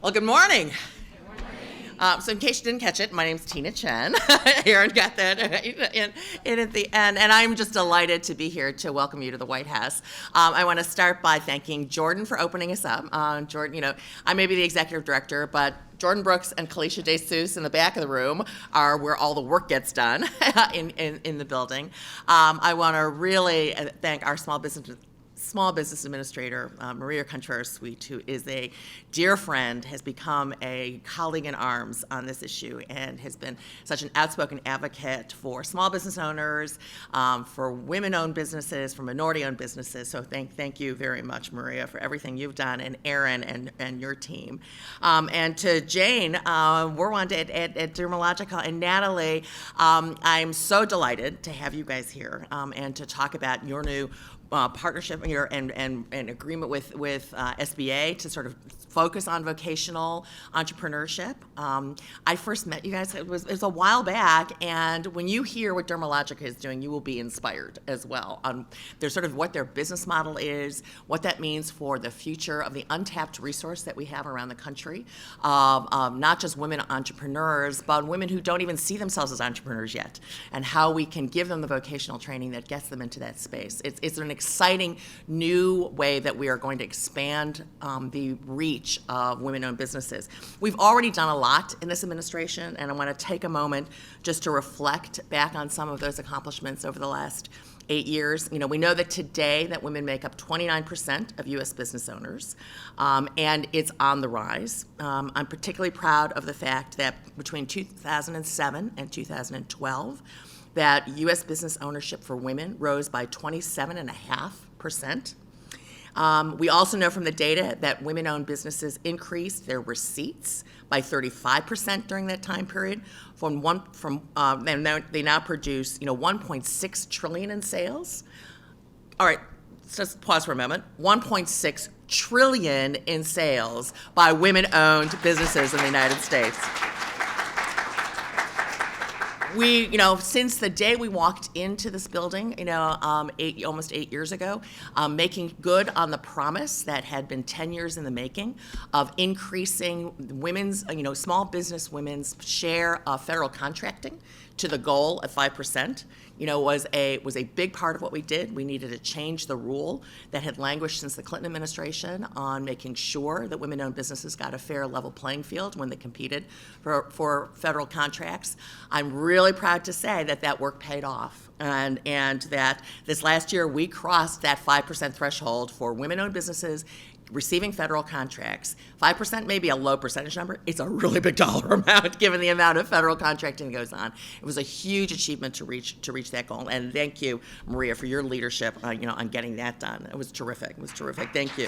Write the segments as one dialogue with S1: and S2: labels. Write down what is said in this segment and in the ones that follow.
S1: Well, good morning. So in case you didn't catch it, my name's Tina Chen. Aaron got that in at the end. And I'm just delighted to be here to welcome you to the White House. I want to start by thanking Jordan for opening us up. Jordan, I may be the executive director, but Jordan Brooks and Kalisha DeSuze in the back of the room are where all the work gets done in the building. I want to really thank our small business administrator, Maria Contreras-Sweet, who is a dear friend, has become a colleague in arms on this issue, and has been such an outspoken advocate for small business owners, for women-owned businesses, for minority-owned businesses. So thank you very much, Maria, for everything you've done, and Aaron and your team. And to Jane Werwand at Dermalogica, and Natalie, I'm so delighted to have you guys here and to talk about your new partnership and agreement with SBA to sort of focus on vocational entrepreneurship. I first met you guys, it was a while back, and when you hear what Dermalogica is doing, you will be inspired as well. There's sort of what their business model is, what that means for the future of the untapped resource that we have around the country, not just women entrepreneurs, but women who don't even see themselves as entrepreneurs yet, and how we can give them the vocational training that gets them into that space. It's an exciting new way that we are going to expand the reach of women-owned businesses. We've already done a lot in this administration, and I want to take a moment just to reflect back on some of those accomplishments over the last 8 years. We know that today that women make up 29% of U.S. business owners, and it's on the rise. I'm particularly proud of the fact that between 2007 and 2012, that U.S. business ownership for women rose by 27.5%. We also know from the data that women-owned businesses increased their receipts by 35% during that time period. They now produce 1.6 trillion in sales. All right, let's just pause for a moment. 1.6 trillion in sales by women-owned businesses in the United States. We, since the day we walked into this building, almost 8 years ago, making good on the promise that had been 10 years in the making of increasing women's, small business women's share of federal contracting to the goal of 5%, was a big part of what we did. We needed to change the rule that had languished since the Clinton administration on making sure that women-owned businesses got a fair, level playing field when they competed for federal contracts. I'm really proud to say that work paid off, and that this last year we crossed that 5% threshold for women-owned businesses receiving federal contracts. 5% may be a low percentage number. It's a really big dollar amount given the amount of federal contracting that goes on. It was a huge achievement to reach that goal. And thank you, Maria, for your leadership on getting that done. It was terrific. Thank you.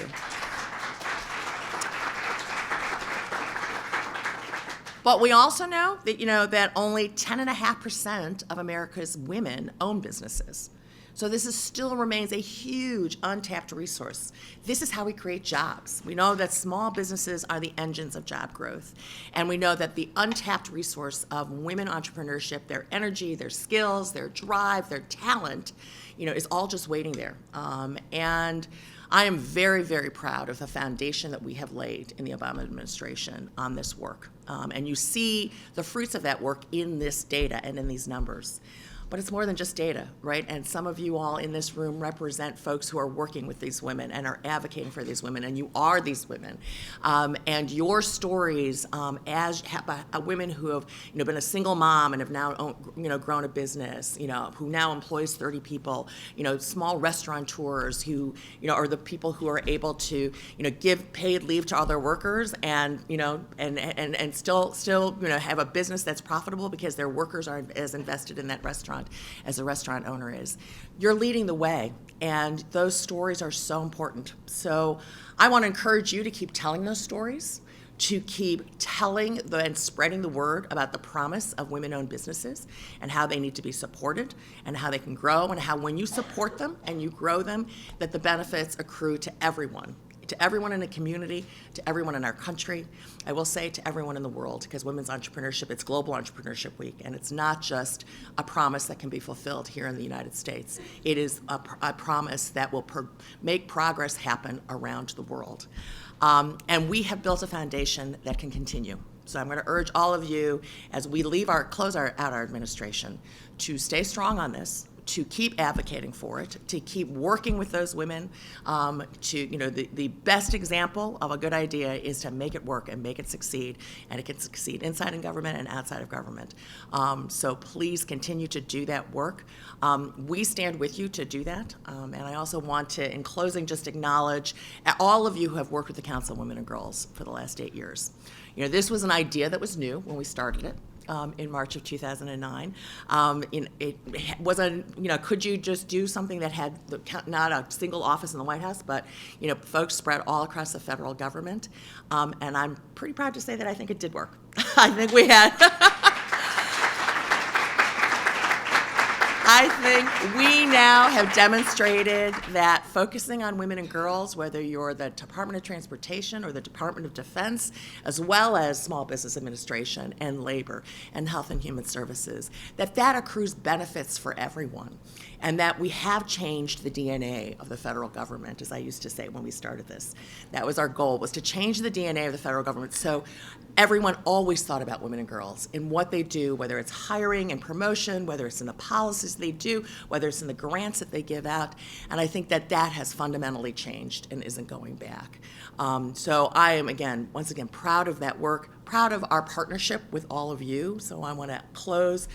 S1: But we also know that that only 10.5% of America's women own businesses. So this still remains a huge untapped resource. This is how we create jobs. We know that small businesses are the engines of job growth. And we know that the untapped resource of women entrepreneurship, their energy, their skills, their drive, their talent, is all just waiting there. And I am very, very proud of the foundation that we have laid in the Obama administration on this work. And you see the fruits of that work in this data and in these numbers. But it's more than just data, right? And some of you all in this room represent folks who are working with these women and are advocating for these women, and you are these women. And your stories as women who have been a single mom and have now grown a business, who now employs 30 people, small restaurateurs who are the people who are able to give paid leave to all their workers and still have a business that's profitable because their workers are as invested in that restaurant as the restaurant owner is. You're leading the way, and those stories are so important. So I want to encourage you to keep telling those stories, to keep telling and spreading the word about the promise of women-owned businesses and how they need to be supported and how they can grow, and how when you support them and you grow them, that the benefits accrue to everyone in the community, to everyone in our country. I will say to everyone in the world, because Women's Entrepreneurship, it's Global Entrepreneurship Week, and it's not just a promise that can be fulfilled here in the United States. It is a promise that will make progress happen around the world. And we have built a foundation that can continue. So I'm going to urge all of you, as we close out our administration, to stay strong on this, to keep advocating for it, to keep working with those women. The best example of a good idea is to make it work and make it succeed, and it can succeed inside of government and outside of government. So please continue to do that work. We stand with you to do that, and I also want to, in closing, just acknowledge all of you who have worked with the Council of Women and Girls for the last 8 years. This was an idea that was new when we started it. In March of 2009. It was could you just do something that had not a single office in the White House, but, folks spread all across the federal government. And I'm pretty proud to say that I think it did work. I think we had, I think we now have demonstrated that focusing on women and girls, whether you're the Department of Transportation or the Department of Defense, as well as Small Business Administration and Labor and Health and Human Services, that accrues benefits for everyone. And that we have changed the DNA of the federal government, as I used to say when we started this. That was our goal, was to change the DNA of the federal government so everyone always thought about women and girls in what they do, whether it's hiring and promotion, whether it's in the policies they do, whether it's in the grants that they give out. And I think that has fundamentally changed and isn't going back. So I am, once again, proud of that work, proud of our partnership with all of you. So I want to close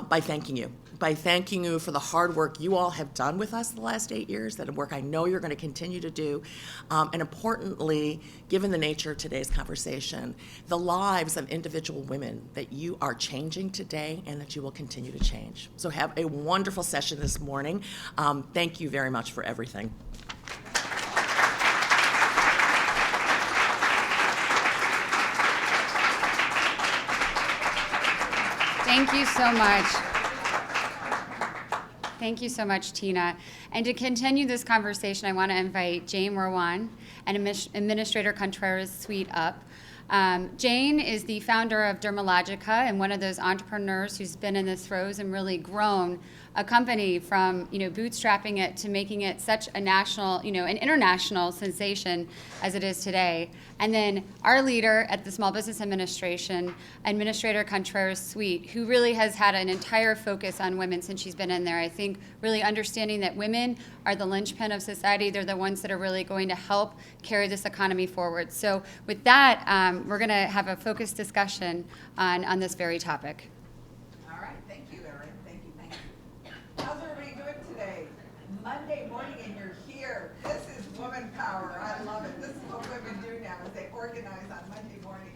S1: by thanking you for the hard work you all have done with us the last 8 years, that work I know you're going to continue to do, and importantly, given the nature of today's conversation, the lives of individual women that you are changing today and that you will continue to change. So have a wonderful session this morning. Thank you very much for everything.
S2: Thank you so much. Thank you so much, Tina. And to continue this conversation, I want to invite Jane Morwan and Administrator Contreras-Sweet up. Jane is the founder of Dermalogica and one of those entrepreneurs who's been in the throes and really grown a company from bootstrapping it to making it such a national, an international sensation as it is today. And then our leader at the Small Business Administration, Administrator Contreras-Sweet, who really has had an entire focus on women since she's been in there. I think really understanding that women are the linchpin of society. They're the ones that are really going to help carry this economy forward. So with that, we're going to have a focused discussion on this very topic.
S3: All right, thank you, Erin. Thank you. How's everybody doing today? Monday morning and you're here. This is woman power. I love it. This is what women do now, is they organize on Monday morning.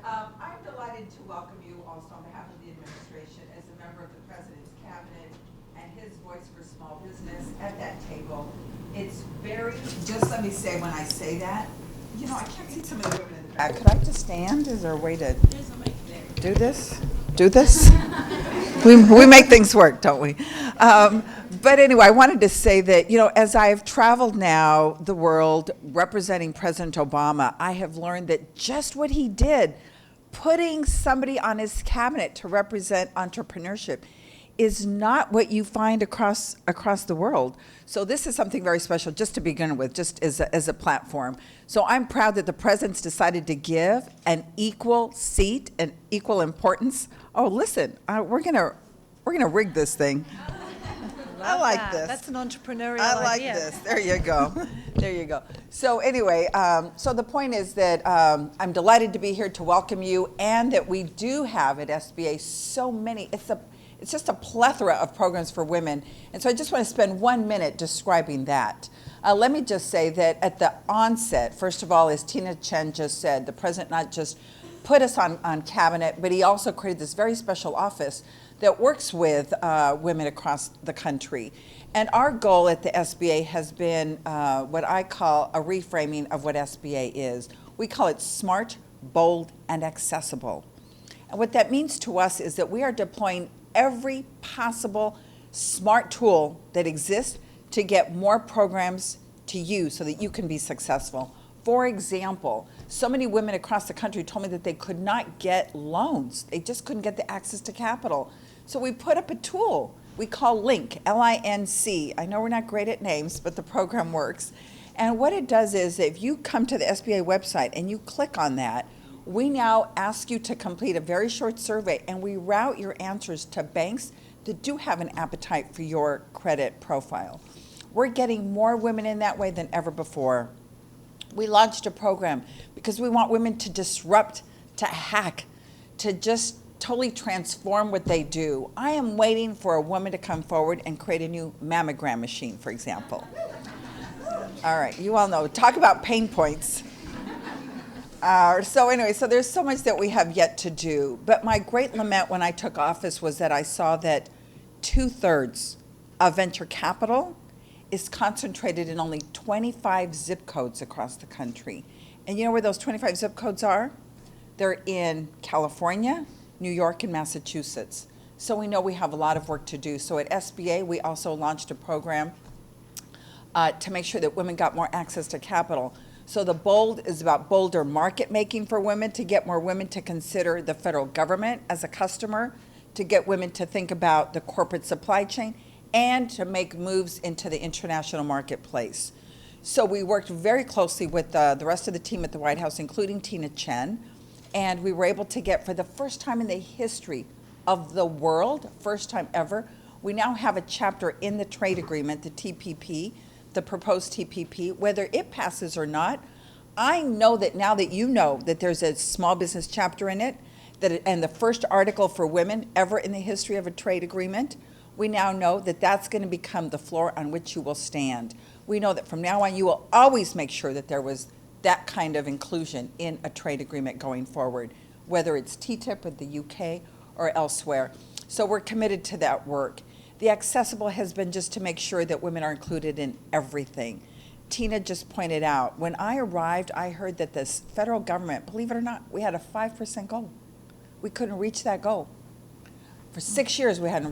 S3: I'm delighted to welcome you also on behalf of the administration as a member of the President's Cabinet and his voice for small business at that table. It's very, just let me say when I say that, I can't see some of the women in the back. Could I just stand? Is there a way to do this? Do this? we make things work, don't we? But anyway, I wanted to say that, as I've traveled now the world representing President Obama, I have learned that just what he did, putting somebody on his cabinet to represent entrepreneurship, is not what you find across the world. So this is something very special just to begin with, just as a platform. So I'm proud that the president's decided to give an equal seat and equal importance. Oh, listen, we're gonna rig this thing. I like this.
S4: That's an entrepreneurial
S3: I like
S4: idea.
S3: this. There you go. There you go. So anyway, so the point is that I'm delighted to be here to welcome you, and that we do have at SBA so many. It's just a plethora of programs for women. And so I just want to spend 1 minute describing that. Let me just say that at the onset, first of all, as Tina Chen just said, the president not just put us on cabinet, but he also created this very special office that works with women across the country. And our goal at the SBA has been what I call a reframing of what SBA is. We call it smart, bold, and accessible. And what that means to us is that we are deploying every possible smart tool that exists to get more programs to you so that you can be successful. For example, so many women across the country told me that they could not get loans. They just couldn't get the access to capital. So we put up a tool we call LINC, L-I-N-C. I know we're not great at names, but the program works. And what it does is if you come to the SBA website and you click on that, we now ask you to complete a very short survey, and we route your answers to banks that do have an appetite for your credit profile. We're getting more women in that way than ever before. We launched a program because we want women to disrupt, to hack, to just totally transform what they do. I am waiting for a woman to come forward and create a new mammogram machine, for example. All right, you all know. Talk about pain points. So there's so much that we have yet to do. But my great lament when I took office was that I saw that 2/3 of venture capital is concentrated in only 25 zip codes across the country. And you know where those 25 zip codes are? They're in California, New York, and Massachusetts. So we know we have a lot of work to do. So at SBA, we also launched a program to make sure that women got more access to capital. So the BOLD is about bolder market making for women, to get more women to consider the federal government as a customer, to get women to think about the corporate supply chain, and to make moves into the international marketplace. So we worked very closely with the rest of the team at the White House, including Tina Chen, and we were able to get, for the first time in the history of the world, first time ever, we now have a chapter in the trade agreement, the TPP, the proposed TPP, whether it passes or not. I know that now that you know that there's a small business chapter in it, and the first article for women ever in the history of a trade agreement, we now know that that's going to become the floor on which you will stand. We know that from now on you will always make sure that there was that kind of inclusion in a trade agreement going forward, whether it's TTIP with the UK or elsewhere. So we're committed to that work. The accessible has been just to make sure that women are included in everything. Tina just pointed out, when I arrived, I heard that this federal government, believe it or not, we had a 5% goal. We couldn't reach that goal. For 6 years, we had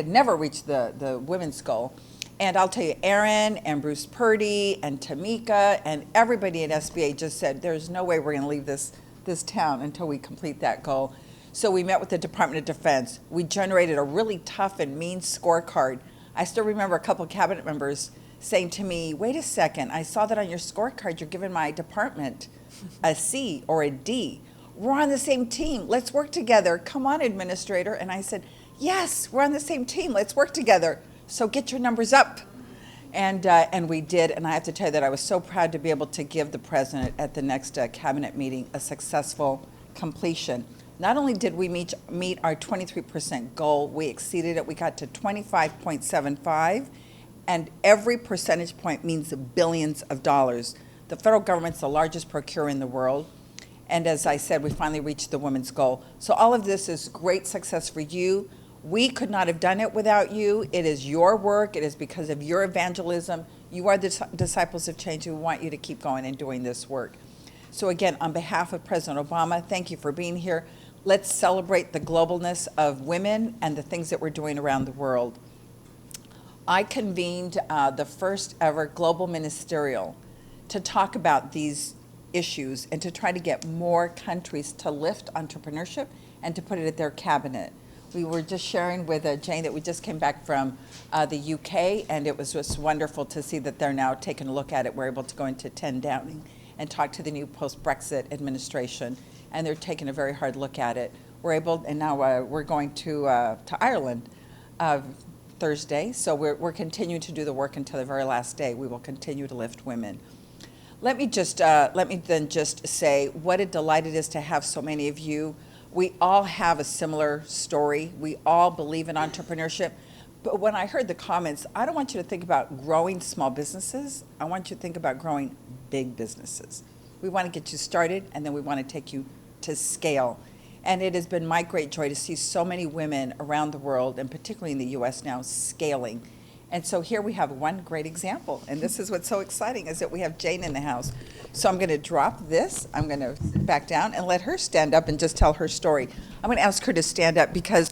S3: never reached the women's goal. And I'll tell you, Aaron and Bruce Purdy and Tamika and everybody at SBA just said, there's no way we're going to leave this town until we complete that goal. So we met with the Department of Defense. We generated a really tough and mean scorecard. I still remember a couple of cabinet members saying to me, wait a second, I saw that on your scorecard you're giving my department a C or a D. We're on the same team. Let's work together. Come on, administrator. And I said, yes, we're on the same team. Let's work together. So get your numbers up. And we did. And I have to tell you that I was so proud to be able to give the president at the next cabinet meeting a successful completion. Not only did we meet our 23% goal, we exceeded it. We got to 25.75, and every percentage point means billions of dollars. The federal government's the largest procurer in the world, and as I said, we finally reached the women's goal. So all of this is great success for you. We could not have done it without you. It is your work. It is because of your evangelism. You are the disciples of change, and we want you to keep going and doing this work. So again, on behalf of President Obama, thank you for being here. Let's celebrate the globalness of women and the things that we're doing around the world. I convened the first ever global ministerial to talk about these issues and to try to get more countries to lift entrepreneurship and to put it at their cabinet. We were just sharing with Jane that we just came back from the UK, and it was just wonderful to see that they're now taking a look at it. We're able to go into 10 Downing and talk to the new post-Brexit administration, and they're taking a very hard look at it. We're able, and now we're going to Ireland Thursday, so we're continuing to do the work until the very last day. We will continue to lift women. Let me then just say what a delight it is to have so many of you. We all have a similar story. We all believe in entrepreneurship. But when I heard the comments, I don't want you to think about growing small businesses. I want you to think about growing big businesses. We want to get you started, and then we want to take you to scale. And it has been my great joy to see so many women around the world, and particularly in the U.S. now, scaling. And so here we have one great example. And this is what's so exciting, is that we have Jane in the house. So I'm going to drop this. I'm going to back down and let her stand up and just tell her story. I'm going to ask her to stand up because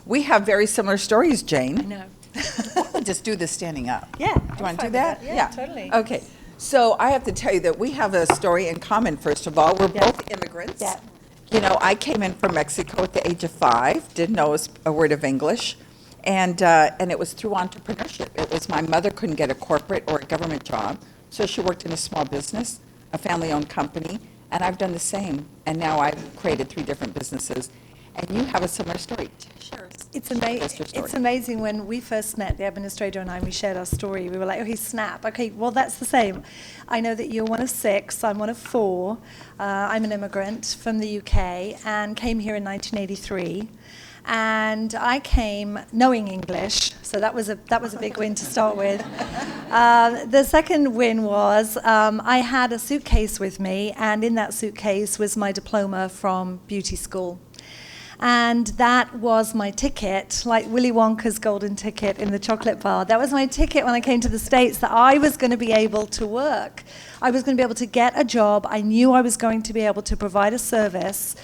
S3: we have very similar stories, Jane.
S4: I know.
S3: We'll just do this standing up.
S4: Yeah.
S3: Do you want to do that?
S4: Yeah, totally.
S3: Okay. So I have to tell you that we have a story in common, first of all. We're
S4: Yeah.
S3: both immigrants.
S4: Yeah.
S3: You know, I came in from Mexico at the age of 5, didn't know a word of English, and it was through entrepreneurship. It was my mother couldn't get a corporate or a government job, So she worked in a small business, a family-owned company, and I've done the same. And now I've created 3 different businesses. And you have a similar story.
S4: Sure.
S3: What's your story?
S4: It's amazing when we first met, the administrator and I, we shared our story. We were like, okay, snap. Okay, well, that's the same. I know that you're one of 6. I'm one of 4. I'm an immigrant from the UK and came here in 1983. And I came knowing English, so that was a big win to start with. The second win was I had a suitcase with me, and in that suitcase was my diploma from beauty school. And that was my ticket, like Willy Wonka's golden ticket in the chocolate bar. That was my ticket when I came to the States, that I was going to be able to work. I was going to be able to get a job. I knew I was going to be able to provide a service,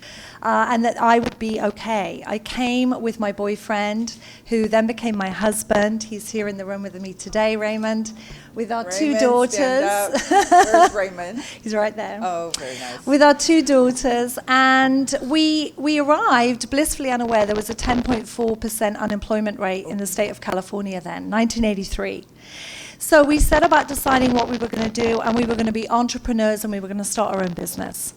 S4: and that I would be okay. I came with my boyfriend, who then became my husband. He's here in the room with me today, Raymond, with our 2 daughters.
S3: Stand up. Where's Raymond?
S4: He's right there.
S3: Oh, very nice.
S4: With our 2 daughters, and we arrived blissfully unaware. There was a 10.4% unemployment rate in the state of California then, 1983. So we set about deciding what we were going to do, and we were going to be entrepreneurs, and we were going to start our own business.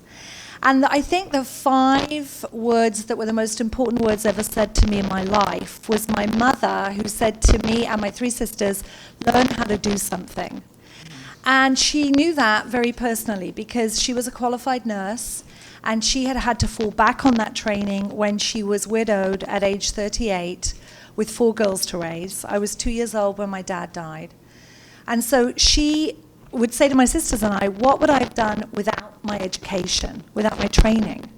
S4: And I think the 5 words that were the most important words ever said to me in my life was my mother, who said to me and my 3 sisters, learn how to do something. And she knew that very personally because she was a qualified nurse, and she had had to fall back on that training when she was widowed at age 38 with 4 girls to raise. I was 2 years old when my dad died. And so she would say to my sisters and I, what would I have done without my education, without my training?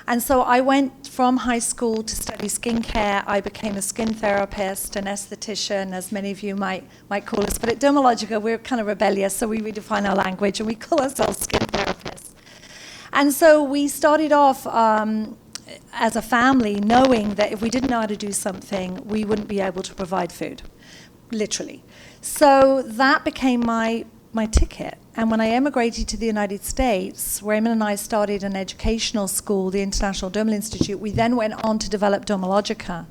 S4: And so I went from high school to study skincare. I became a skin therapist, an esthetician, as many of you might call us. But at Dermalogica, we're kind of rebellious, so we redefine our language, and we call ourselves skin therapists. And so we started off as a family knowing that if we didn't know how to do something, we wouldn't be able to provide food, literally. So that became my ticket. And when I emigrated to the United States, Raymond and I started an educational school, the International Dermal Institute. We then went on to develop Dermalogica.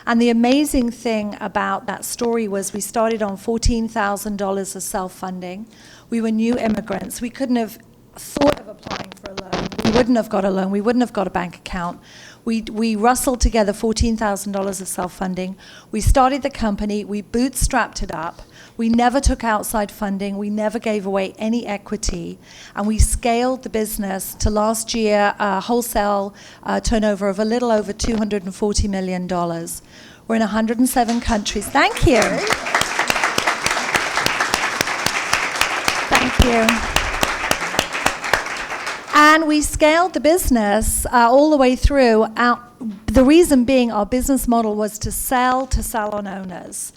S4: And the amazing thing about that story was we started on $14,000 of self-funding. We were new immigrants. We couldn't have thought of applying for a loan. We wouldn't have got a loan. We wouldn't have got a bank account. We rustled together $14,000 of self-funding. We started the company. We bootstrapped it up. We never took outside funding. We never gave away any equity. And we scaled the business to last year a wholesale turnover of a little over $240 million. We're in 107 countries. Thank you. Thank you. And we scaled the business all the way through. The reason being our business model was to sell to salon owners.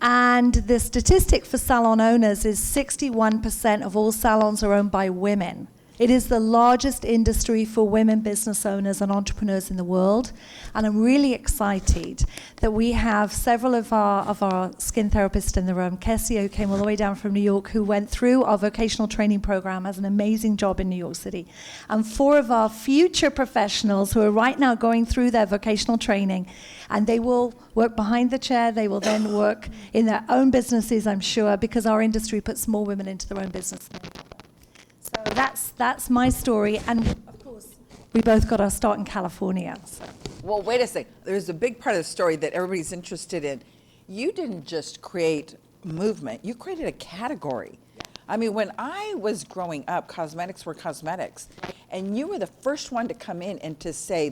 S4: And the statistic for salon owners is 61% of all salons are owned by women. It is the largest industry for women business owners and entrepreneurs in the world. And I'm really excited that we have several of our skin therapists in the room. Kessie, who came all the way down from New York, who went through our vocational training program, has an amazing job in New York City. And 4 of our future professionals who are right now going through their vocational training, and they will work behind the chair. They will then work in their own businesses, I'm sure, because our industry puts more women into their own business. So that's my story, and of course, we both got our start in California. So.
S3: Well, wait a second. There's a big part of the story that everybody's interested in. You didn't just create movement, you created a category. I mean, when I was growing up, cosmetics were cosmetics, and you were the first one to come in and to say,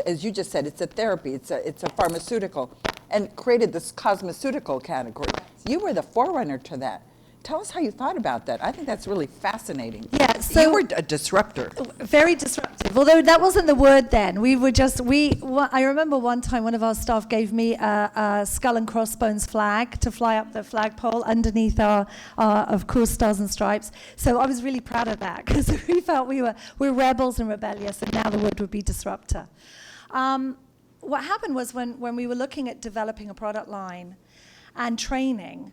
S3: as you just said, it's a therapy, it's a pharmaceutical, and created this cosmeceutical category. You were the forerunner to that. Tell us how you thought about that. I think that's really fascinating.
S4: Yeah, so
S3: you were a disruptor.
S4: Very disruptive. Although that wasn't the word then. I remember one time one of our staff gave me a skull and crossbones flag to fly up the flagpole underneath our of course, Stars and Stripes. So I was really proud of that because we felt we're rebels and rebellious, and now the word would be disruptor. What happened was when we were looking at developing a product line and training,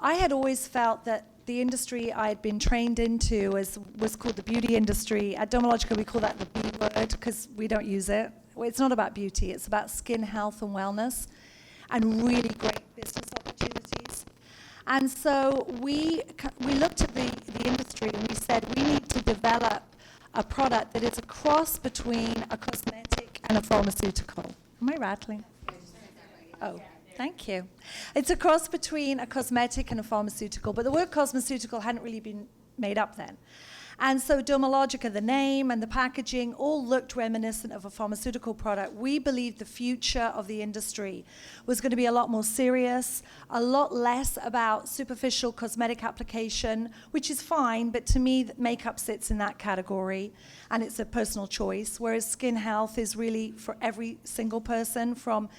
S4: I had always felt that the industry I had been trained into was called the beauty industry. At Dermalogica, we call that the B word because we don't use it. It's not about beauty. It's about skin health and wellness and really great business opportunities. And so we looked at the industry and we said we need to develop a product that is a cross between a cosmetic and a pharmaceutical. Am I rattling? Oh, thank you. It's a cross between a cosmetic and a pharmaceutical, but the word cosmeceutical hadn't really been made up then. And so Dermalogica, the name and the packaging, all looked reminiscent of a pharmaceutical product. We believed the future of the industry was going to be a lot more serious, a lot less about superficial cosmetic application, which is fine, but to me, makeup sits in that category, and it's a personal choice, whereas skin health is really for every single person from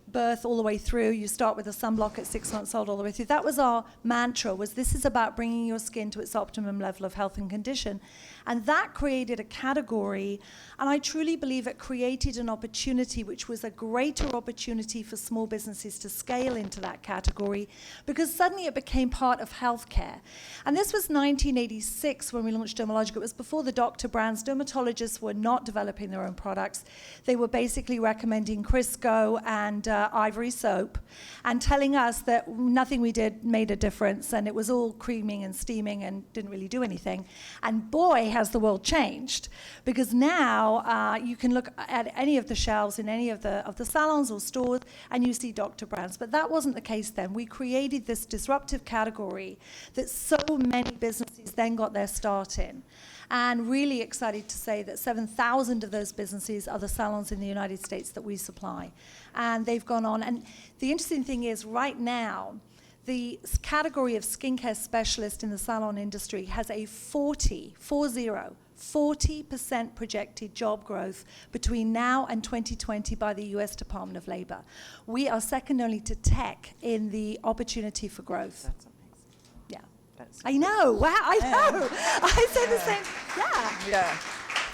S4: birth all the way through. You start with a sunblock at 6 months old all the way through. That was our mantra, was this is about bringing your skin to its optimum level of health and condition. And that created a category, and I truly believe it created an opportunity which was a greater opportunity for small businesses to scale into that category, because suddenly it became part of healthcare. And this was 1986 when we launched Dermalogica. It was before the doctor brands. Dermatologists were not developing their own products. They were basically recommending Crisco and Ivory soap and telling us that nothing we did made a difference, and it was all creaming and steaming and didn't really do anything. And boy, has the world changed, because now you can look at any of the shelves in any of the salons or stores and you see doctor brands. But that wasn't the case then. We created this disruptive category that so many businesses then got their start in. And really excited to say that 7,000 of those businesses are the salons in the United States that we supply. And they've gone on. And the interesting thing is, right now, the category of skincare specialist in the salon industry has a 40% projected job growth between now and 2020 by the US Department of Labor. We are second only to tech in the opportunity for growth.
S3: That's amazing.
S4: Yeah.
S3: That's
S4: I know. Wow, I know. I said the same. Yeah.
S3: Yeah.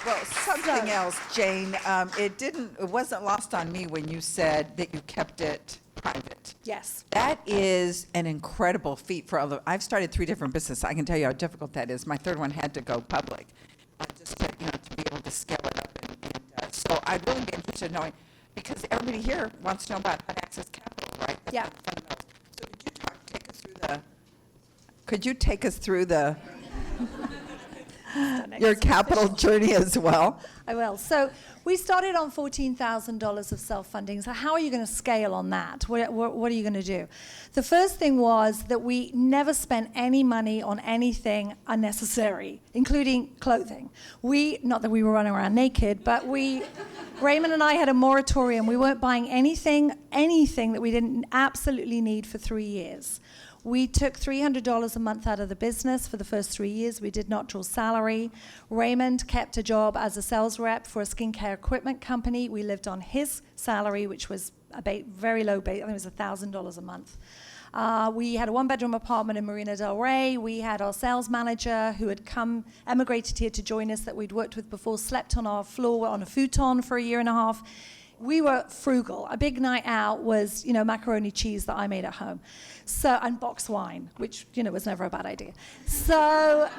S3: Well, something else, Jane. It wasn't lost on me when you said that you kept it private.
S4: Yes.
S3: That is an incredible feat for all of. I've started 3 different businesses. I can tell you how difficult that is. My third one had to go public, just to, to be able to scale it up. And so I'd really be interested in knowing, because everybody here wants to know about access capital, right? That's
S4: Yeah.
S3: fundamentals. So could you take us through the your capital journey as well?
S4: I will. So we started on $14,000 of self-funding. So how are you going to scale on that? What are you going to do? The first thing was that we never spent any money on anything unnecessary, including clothing. Not that we were running around naked, but Raymond and I had a moratorium. We weren't buying anything that we didn't absolutely need for 3 years. We took $300 a month out of the business for the first 3 years. We did not draw salary. Raymond kept a job as a sales rep for a skincare equipment company. We lived on his salary, which was a very low base. I think it was $1,000 a month. We had a 1-bedroom apartment in Marina del Rey. We had our sales manager who had emigrated here to join us, that we'd worked with before, slept on our floor on a futon for a year and a half. We were frugal. A big night out was, macaroni cheese that I made at home. And box wine, which, was never a bad idea. So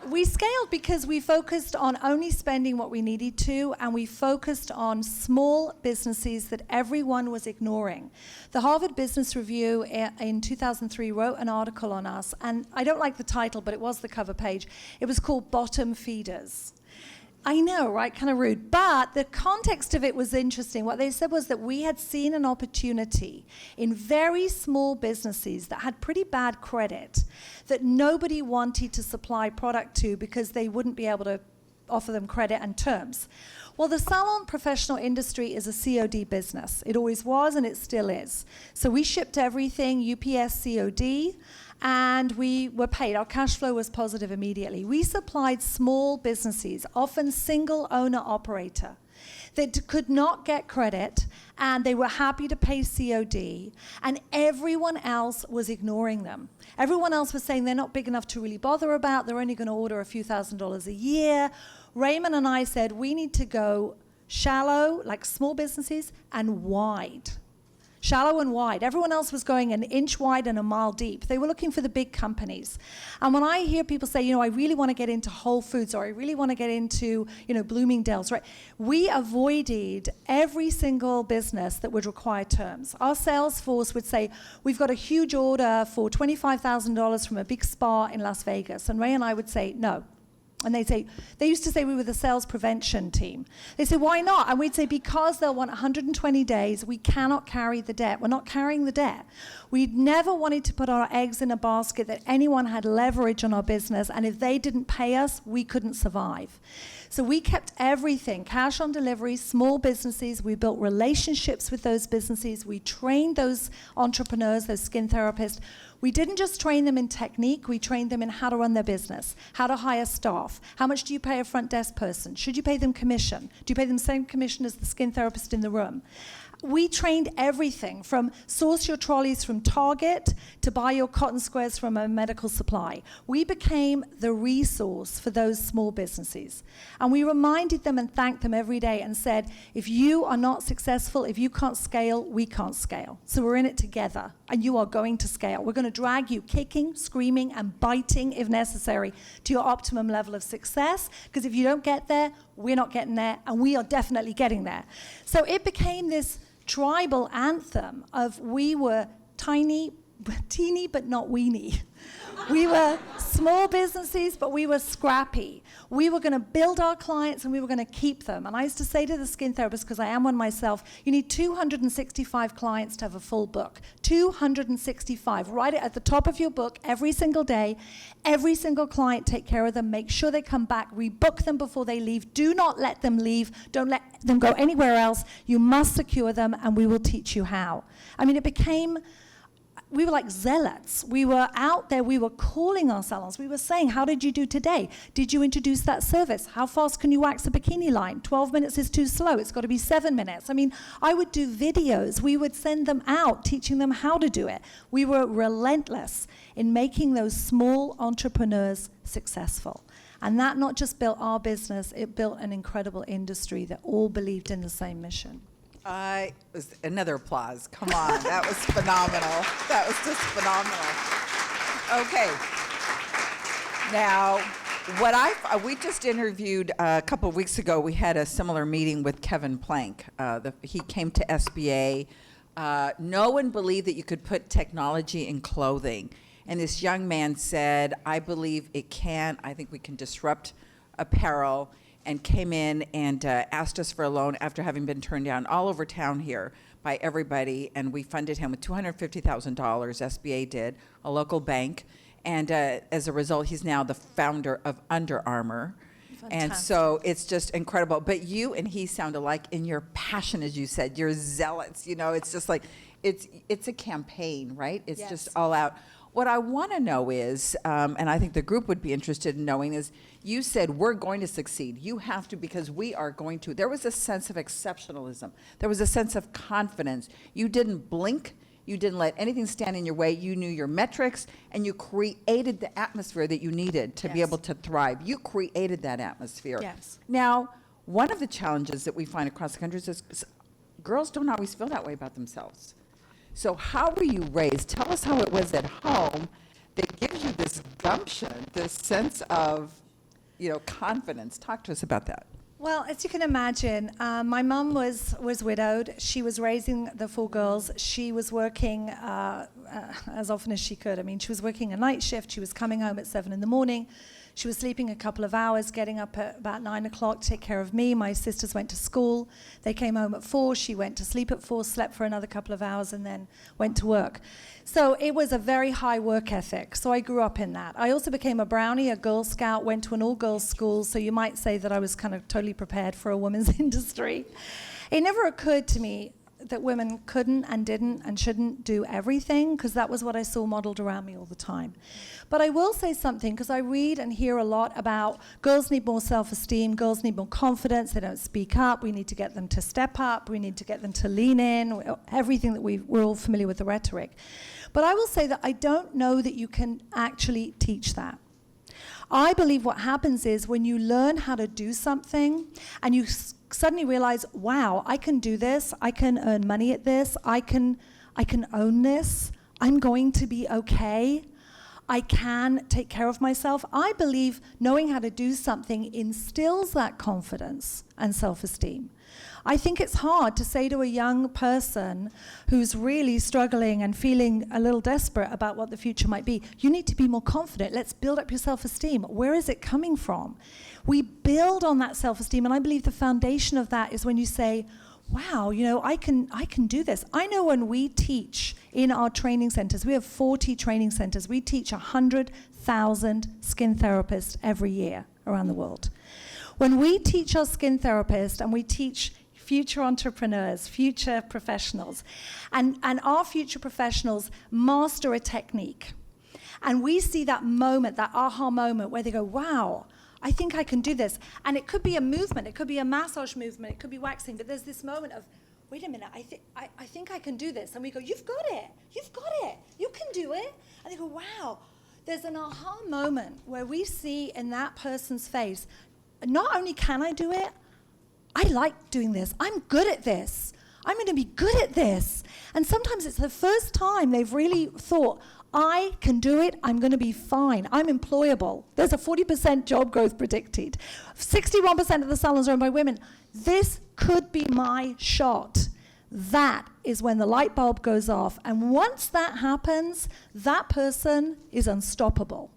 S4: we scaled because we focused on only spending what we needed to, and we focused on small businesses that everyone was ignoring. The Harvard Business Review in 2003 wrote an article on us, and I don't like the title, but it was the cover page. It was called Bottom Feeders. I know, right? Kind of rude. But the context of it was interesting. What they said was that we had seen an opportunity in very small businesses that had pretty bad credit that nobody wanted to supply product to because they wouldn't be able to offer them credit and terms. Well, the salon professional industry is a COD business. It always was, and it still is. So we shipped everything UPS COD, and we were paid. Our cash flow was positive immediately. We supplied small businesses, often single owner operator, that could not get credit, and they were happy to pay COD, and everyone else was ignoring them. Everyone else was saying they're not big enough to really bother about, they're only going to order a few $1,000s a year. Raymond and I said, we need to go shallow, like small businesses, and wide. shallow and wide. Everyone else was going an inch wide and a mile deep. They were looking for the big companies. And when I hear people say, I really want to get into Whole Foods, or I really want to get into, Bloomingdale's, right? We avoided every single business that would require terms. Our sales force would say, we've got a huge order for $25,000 from a big spa in Las Vegas. And Ray and I would say, no. And they used to say we were the sales prevention team. They said, why not? And we'd say, because they'll want 120 days, we cannot carry the debt. We're not carrying the debt. We never wanted to put our eggs in a basket that anyone had leverage on our business, and if they didn't pay us, we couldn't survive. So we kept everything, cash on delivery, small businesses. We built relationships with those businesses. We trained those entrepreneurs, those skin therapists. We didn't just train them in technique, we trained them in how to run their business, how to hire staff, how much do you pay a front desk person, should you pay them commission, do you pay them the same commission as the skin therapist in the room? We trained everything from source your trolleys from Target to buy your cotton squares from a medical supply. We became the resource for those small businesses. And we reminded them and thanked them every day and said, if you are not successful, if you can't scale, we can't scale. So we're in it together, and you are going to scale. We're going to drag you kicking, screaming, and biting, if necessary, to your optimum level of success, because if you don't get there, we're not getting there, and we are definitely getting there. So it became this tribal anthem of we were teeny but not weeny. We were small businesses, but we were scrappy. We were going to build our clients and we were going to keep them. And I used to say to the skin therapist, because I am one myself, you need 265 clients to have a full book. 265. Write it at the top of your book every single day. Every single client, take care of them. Make sure they come back. Rebook them before they leave. Do not let them leave. Don't let them go anywhere else. You must secure them, and we will teach you how. I mean, we were like zealots. We were out there, we were calling our salons. We were saying, how did you do today? Did you introduce that service? How fast can you wax a bikini line? 12 minutes is too slow. It's got to be 7 minutes. I mean, I would do videos. We would send them out, teaching them how to do it. We were relentless in making those small entrepreneurs successful. And that not just built our business, it built an incredible industry that all believed in the same mission.
S3: Another applause. Come on, that was phenomenal. That was just phenomenal. Okay. Now, we just interviewed a couple of weeks ago. We had a similar meeting with Kevin Plank. He came to SBA. No one believed that you could put technology in clothing, and this young man said, "I believe it can. I think we can disrupt apparel." And came in and asked us for a loan after having been turned down all over town here by everybody. And we funded him with $250,000, SBA did, a local bank. And as a result, he's now the founder of Under Armour. Fantastic. And so it's just incredible. But you and he sound alike in your passion, as you said. You're zealots. It's just like, it's a campaign, right? It's
S4: Yes.
S3: just all out. What I want to know is, and I think the group would be interested in knowing, is you said we're going to succeed. You have to, because we are going to. There was a sense of exceptionalism. There was a sense of confidence. You didn't blink. You didn't let anything stand in your way. You knew your metrics, and you created the atmosphere that you needed to be
S4: Yes.
S3: able to thrive. You created that atmosphere.
S4: Yes.
S3: Now, one of the challenges that we find across the country is girls don't always feel that way about themselves. So how were you raised? Tell us how it was at home that gives you this gumption, this sense of, confidence. Talk to us about that.
S4: Well, as you can imagine, my mum was widowed. She was raising the 4 girls. She was working as often as she could. I mean, she was working a night shift. She was coming home at 7 in the morning. She was sleeping a couple of hours, getting up at about 9 o'clock to take care of me. My sisters went to school. They came home at 4. She went to sleep at 4, slept for another couple of hours, and then went to work. So it was a very high work ethic. So I grew up in that. I also became a brownie, a Girl Scout, went to an all-girls school. So you might say that I was kind of totally prepared for a women's industry. It never occurred to me that women couldn't and didn't and shouldn't do everything, because that was what I saw modeled around me all the time. But I will say something, because I read and hear a lot about girls need more self-esteem, girls need more confidence, they don't speak up, we need to get them to step up, we need to get them to lean in, everything that we're all familiar with the rhetoric. But I will say that I don't know that you can actually teach that. I believe what happens is when you learn how to do something and you suddenly realize, wow, I can do this, I can earn money at this, I can own this, I'm going to be okay, I can take care of myself. I believe knowing how to do something instills that confidence and self-esteem. I think it's hard to say to a young person who's really struggling and feeling a little desperate about what the future might be, you need to be more confident. Let's build up your self-esteem. Where is it coming from? We build on that self-esteem, and I believe the foundation of that is when you say, wow, I can do this. I know when we teach in our training centers, we have 40 training centers, we teach 100,000 skin therapists every year around the world. When we teach our skin therapists and we teach future entrepreneurs, future professionals, and our future professionals master a technique, and we see that moment, that aha moment where they go, wow, I think I can do this. And it could be a movement, it could be a massage movement, it could be waxing, but there's this moment of, wait a minute, I think I can do this. And we go, you've got it, you can do it. And they go, wow. There's an aha moment where we see in that person's face, not only can I do it, I like doing this, I'm good at this, I'm going to be good at this. And sometimes it's the first time they've really thought, I can do it, I'm going to be fine, I'm employable. There's a 40% job growth predicted. 61% of the salons are owned by women. This could be my shot. That is when the light bulb goes off. And once that happens, that person is unstoppable.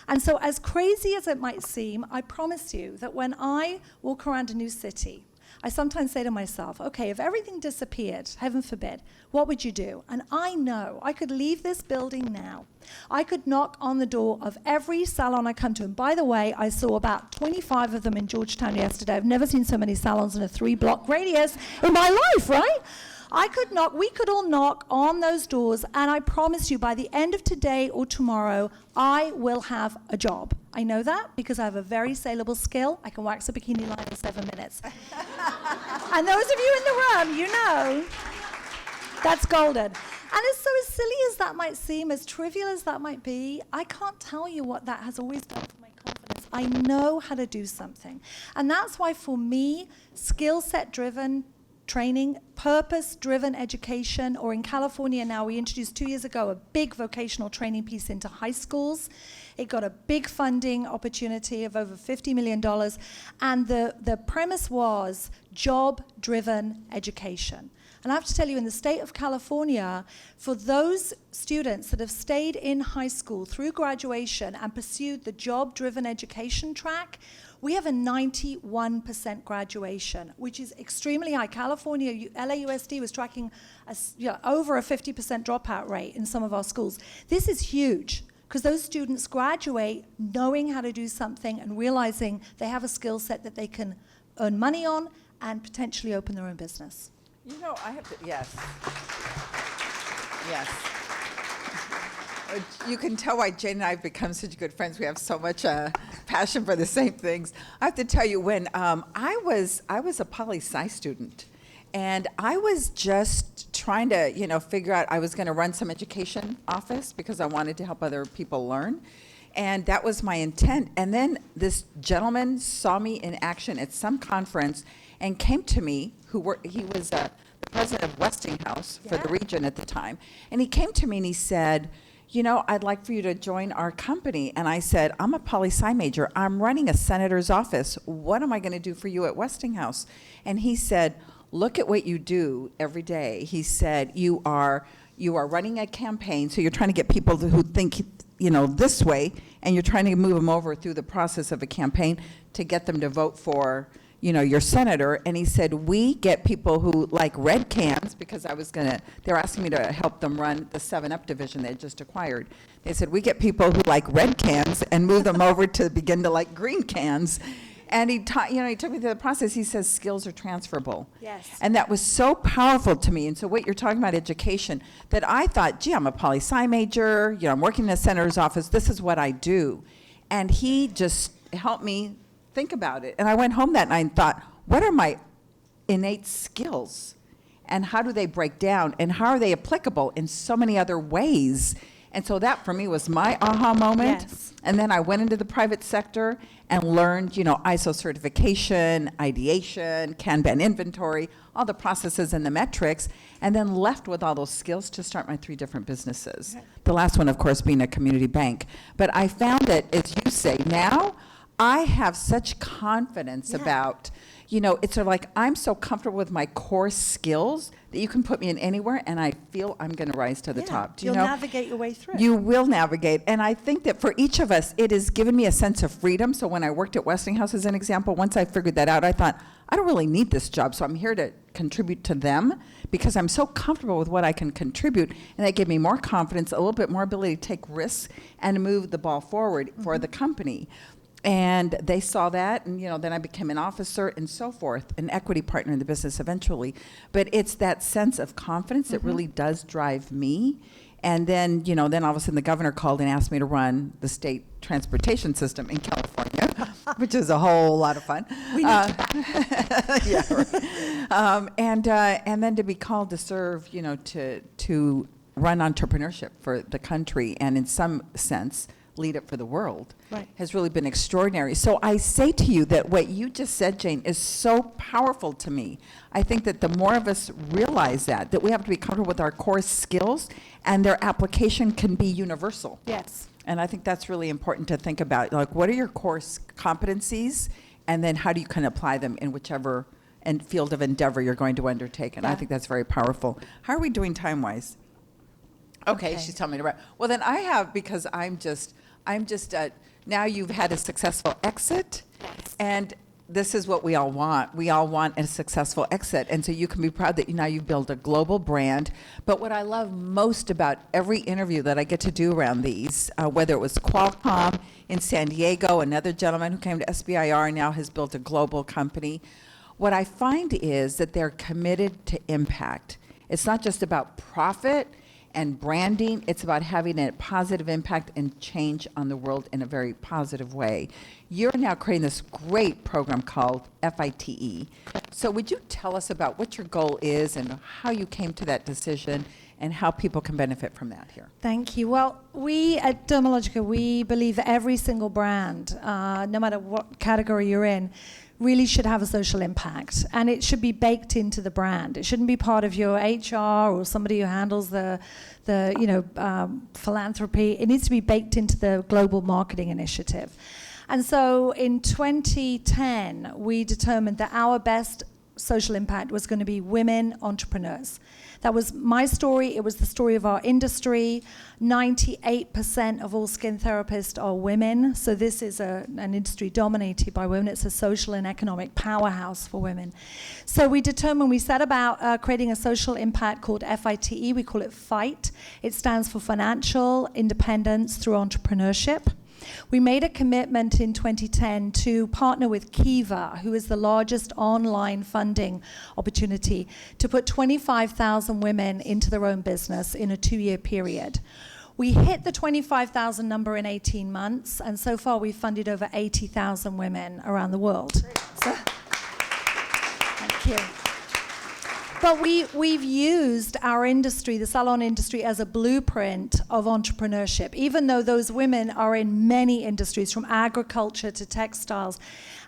S4: And so as crazy as it might seem, I promise you that when I walk around a new city, I sometimes say to myself, okay, if everything disappeared, heaven forbid, what would you do? And I know I could leave this building now. I could knock on the door of every salon I come to. And by the way, I saw about 25 of them in Georgetown yesterday. I've never seen so many salons in a 3-block radius in my life, right? We could all knock on those doors, and I promise you, by the end of today or tomorrow, I will have a job. I know that because I have a very saleable skill. I can wax a bikini line in 7 minutes. And those of you in the room, you know, that's golden. And as silly as that might seem, as trivial as that might be, I can't tell you what that has always done for my confidence. I know how to do something. And that's why, for me, skill set driven training, purpose-driven education, or in California now, we introduced 2 years ago a big vocational training piece into high schools. It got a big funding opportunity of over $50 million, and the premise was job-driven education. And I have to tell you, in the state of California, for those students that have stayed in high school through graduation and pursued the job-driven education track, we have a 91% graduation, which is extremely high. California, LAUSD was tracking over a 50% dropout rate in some of our schools. This is huge, because those students graduate knowing how to do something and realizing they have a skill set that they can earn money on and potentially open their own business.
S3: I have to, yes. Yes. You can tell why Jane and I have become such good friends. We have so much passion for the same things. I have to tell you, when I was a poli-sci student, and I was just trying to, figure out, I was going to run some education office because I wanted to help other people learn. And that was my intent. And then this gentleman saw me in action at some conference and came to me, he was the president of Westinghouse for the region at the time. And he came to me and he said, I'd like for you to join our company. And I said, I'm a poli-sci major. I'm running a senator's office. What am I going to do for you at Westinghouse? And he said, look at what you do every day. He said, you are running a campaign, so you're trying to get people who think this way, and you're trying to move them over through the process of a campaign to get them to vote for, your senator. And he said, we get people who like red cans, because they're asking me to help them run the 7-Up division they had just acquired. They said, we get people who like red cans and move them over to begin to like green cans. And he took me through the process. He says skills are transferable.
S4: Yes.
S3: And that was so powerful to me. And so what you're talking about, education, that I thought, gee, I'm a poli-sci major, I'm working in a senator's office, this is what I do. And he just helped me think about it. And I went home that night and thought, what are my innate skills? And how do they break down? And how are they applicable in so many other ways?
S5: And so that for me was my aha moment.
S4: Yes.
S5: And then I went into the private sector and learned, ISO certification, ideation, Kanban inventory, all the processes and the metrics, and then left with all those skills to start my 3 different businesses.
S4: Okay.
S5: The last one, of course, being a community bank. But I found that, as you say, now I have such confidence
S4: Yeah.
S5: about, it's sort of like I'm so comfortable with my core skills that you can put me in anywhere and I feel I'm going to rise to the
S4: Yeah.
S5: top. Do you
S4: You'll
S5: know?
S4: navigate your way through.
S5: You will navigate. And I think that for each of us, it has given me a sense of freedom. So when I worked at Westinghouse, as an example, once I figured that out, I thought, I don't really need this job. So I'm here to contribute to them because I'm so comfortable with what I can contribute. And that gave me more confidence, a little bit more ability to take risks and move the ball forward for the company. And they saw that, and then I became an officer and so forth, an equity partner in the business eventually. But it's that sense of confidence that really does drive me. And then, then all of a sudden the governor called and asked me to run the state transportation system in California, which is a whole lot of fun.
S4: We need
S5: yeah, right. And then to be called to serve, to run entrepreneurship for the country, and in some sense lead it for the world,
S4: Right.
S5: has really been extraordinary. So I say to you that what you just said, Jane, is so powerful to me. I think that the more of us realize that we have to be comfortable with our core skills and their application can be universal.
S4: Yes.
S5: And I think that's really important to think about. Like, what are your core competencies, and then how do you can apply them in whichever field of endeavor you're going to undertake? And I
S4: Yeah.
S5: think that's very powerful. How are we doing time-wise? Okay, she's telling me to wrap. Well, then I have, because I'm just, now you've had a successful exit, and this is what we all want. We all want a successful exit, and so you can be proud that now you've built a global brand. But what I love most about every interview that I get to do around these, whether it was Qualcomm in San Diego, another gentleman who came to SBIR and now has built a global company, what I find is that they're committed to impact. It's not just about profit and branding, it's about having a positive impact and change on the world in a very positive way. You're now creating this great program called FITE. So would you tell us about what your goal is and how you came to that decision and how people can benefit from that here?
S4: Thank you. Well, we at Dermalogica, we believe that every single brand, no matter what category you're in, really should have a social impact, and it should be baked into the brand. It shouldn't be part of your HR or somebody who handles the philanthropy. It needs to be baked into the global marketing initiative. And so in 2010, we determined that our best social impact was going to be women entrepreneurs. That was my story. It was the story of our industry. 98% of all skin therapists are women. So this is an industry dominated by women. It's a social and economic powerhouse for women. So we set about creating a social impact called FITE. We call it FIGHT. It stands for Financial Independence Through Entrepreneurship. We made a commitment in 2010 to partner with Kiva, who is the largest online funding opportunity, to put 25,000 women into their own business in a 2-year period. We hit the 25,000 number in 18 months, and so far we've funded over 80,000 women around the world. So, thank you. But we've used our industry, the salon industry, as a blueprint of entrepreneurship, even though those women are in many industries, from agriculture to textiles.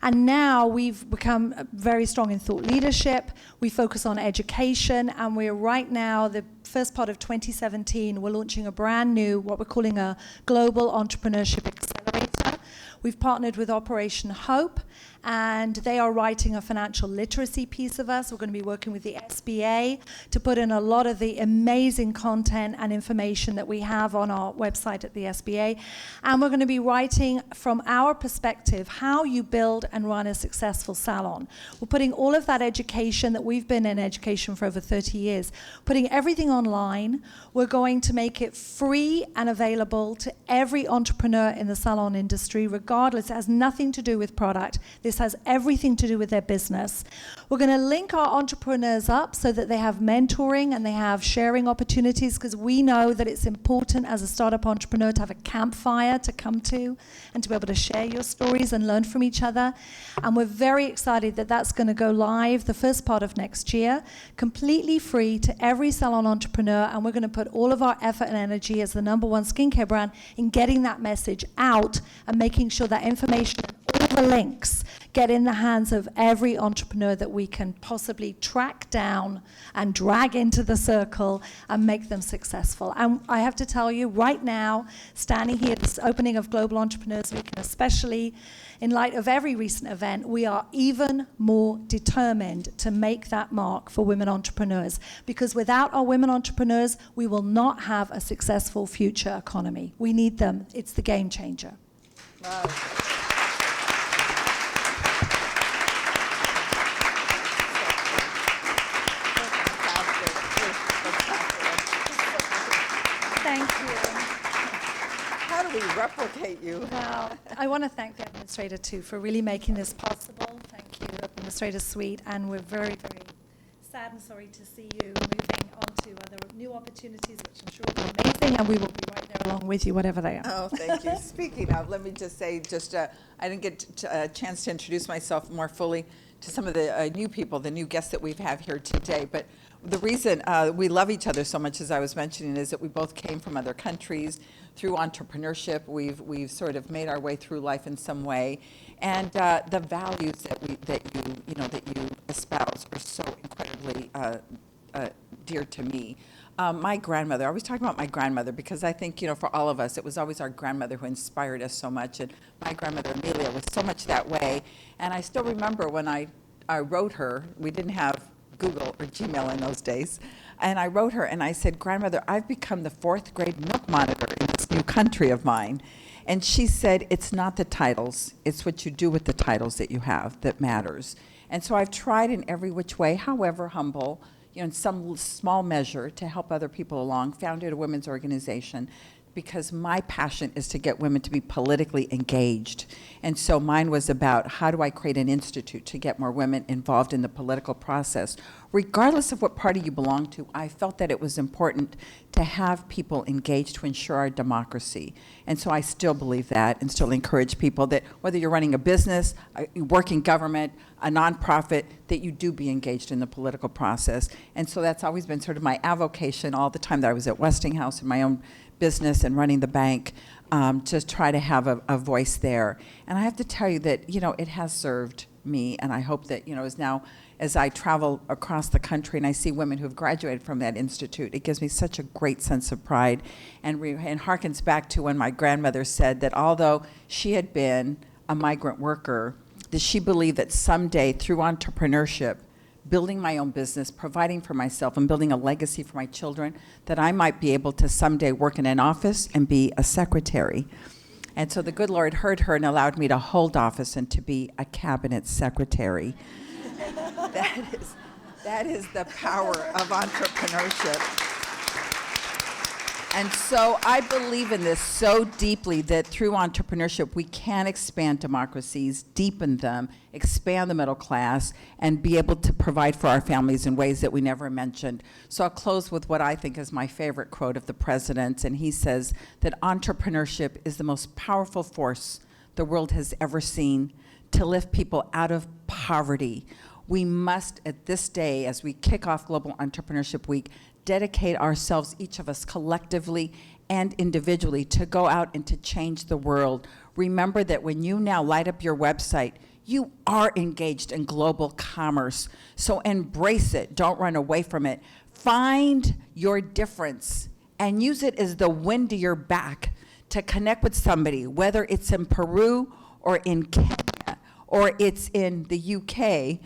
S4: And now we've become very strong in thought leadership. We focus on education, and we're right now, the first part of 2017, we're launching a brand new, what we're calling a Global Entrepreneurship Accelerator. We've partnered with Operation Hope, and they are writing a financial literacy piece of us. We're going to be working with the SBA to put in a lot of the amazing content and information that we have on our website at the SBA. And we're going to be writing from our perspective how you build and run a successful salon. We're putting all of that education that we've been in education for over 30 years, putting everything online. We're going to make it free and available to every entrepreneur in the salon industry, regardless. It has nothing to do with product. This this has everything to do with their business. We're going to link our entrepreneurs up so that they have mentoring and they have sharing opportunities, because we know that it's important as a startup entrepreneur to have a campfire to come to and to be able to share your stories and learn from each other. And we're very excited that that's going to go live the first part of next year, completely free to every salon entrepreneur. And we're going to put all of our effort and energy as the #1 skincare brand in getting that message out and making sure that information and all the links get in the hands of every entrepreneur that we can possibly track down and drag into the circle and make them successful. And I have to tell you, right now, standing here, this opening of Global Entrepreneurs Week, and especially in light of every recent event, we are even more determined to make that mark for women entrepreneurs. Because without our women entrepreneurs, we will not have a successful future economy. We need them. It's the game changer.
S5: Wow.
S4: Thank you.
S5: How do we replicate you?
S4: Well, I want to thank the administrator too for really making this possible. Thank you, Administrator Sweet, and we're very, very sad and sorry to see you moving on to other new opportunities, which I'm sure will be amazing, and we will be right there along with you, whatever they are.
S5: Oh, thank you. Speaking of, let me just say, I didn't get a chance to introduce myself more fully to some of the new people, the new guests that we've had here today. But the reason we love each other so much, as I was mentioning, is that we both came from other countries. Through entrepreneurship, we've sort of made our way through life in some way, and the values that you espouse are so incredibly dear to me. My grandmother, I always talk about my grandmother because I think, for all of us, it was always our grandmother who inspired us so much. And my grandmother, Amelia, was so much that way. And I still remember when I wrote her, we didn't have Google or Gmail in those days. And I wrote her and I said, "Grandmother, I've become the 4th grade milk monitor in this new country of mine." And she said, "It's not the titles, it's what you do with the titles that you have that matters." And so I've tried in every which way, however humble, in some small measure, to help other people along, founded a women's organization, because my passion is to get women to be politically engaged. And so mine was about, how do I create an institute to get more women involved in the political process? Regardless of what party you belong to, I felt that it was important to have people engaged to ensure our democracy. And so I still believe that, and still encourage people that whether you're running a business, you work in government, a nonprofit, that you do be engaged in the political process. And so that's always been sort of my avocation all the time that I was at Westinghouse in my own business and running the bank, to try to have a voice there. And I have to tell you that, it has served me, and I hope that, as I travel across the country and I see women who have graduated from that institute, it gives me such a great sense of pride, and harkens back to when my grandmother said that although she had been a migrant worker, that she believed that someday through entrepreneurship, building my own business, providing for myself, and building a legacy for my children, that I might be able to someday work in an office and be a secretary. And so the good Lord heard her and allowed me to hold office and to be a cabinet secretary. That is the power of entrepreneurship. And so I believe in this so deeply that through entrepreneurship, we can expand democracies, deepen them, expand the middle class, and be able to provide for our families in ways that we never mentioned. So I'll close with what I think is my favorite quote of the president, and he says that entrepreneurship is the most powerful force the world has ever seen to lift people out of poverty. We must, at this day, as we kick off Global Entrepreneurship Week, dedicate ourselves, each of us collectively and individually, to go out and to change the world. Remember that when you now light up your website, you are engaged in global commerce. So embrace it. Don't run away from it. Find your difference and use it as the wind to your back to connect with somebody, whether it's in Peru or in Kenya or it's in the UK.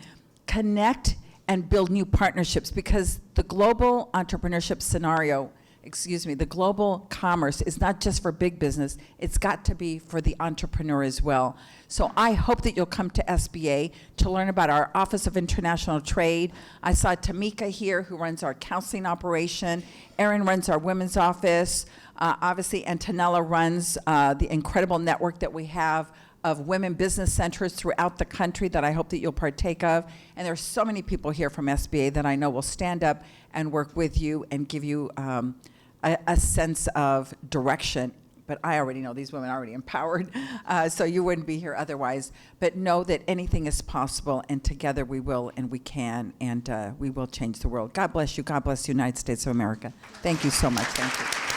S5: Connect and build new partnerships, because the global entrepreneurship scenario, the global commerce is not just for big business, it's got to be for the entrepreneur as well. So I hope that you'll come to SBA to learn about our Office of International Trade. I saw Tamika here, who runs our counseling operation. Erin runs our women's office. Obviously, Antonella runs the incredible network that we have of women business centers throughout the country that I hope that you'll partake of. And there's so many people here from SBA that I know will stand up and work with you and give you a sense of direction. But I already know these women are already empowered, so you wouldn't be here otherwise. But know that anything is possible, and together we will and we can, and we will change the world. God bless you. God bless the United States of America. Thank you so much. Thank you.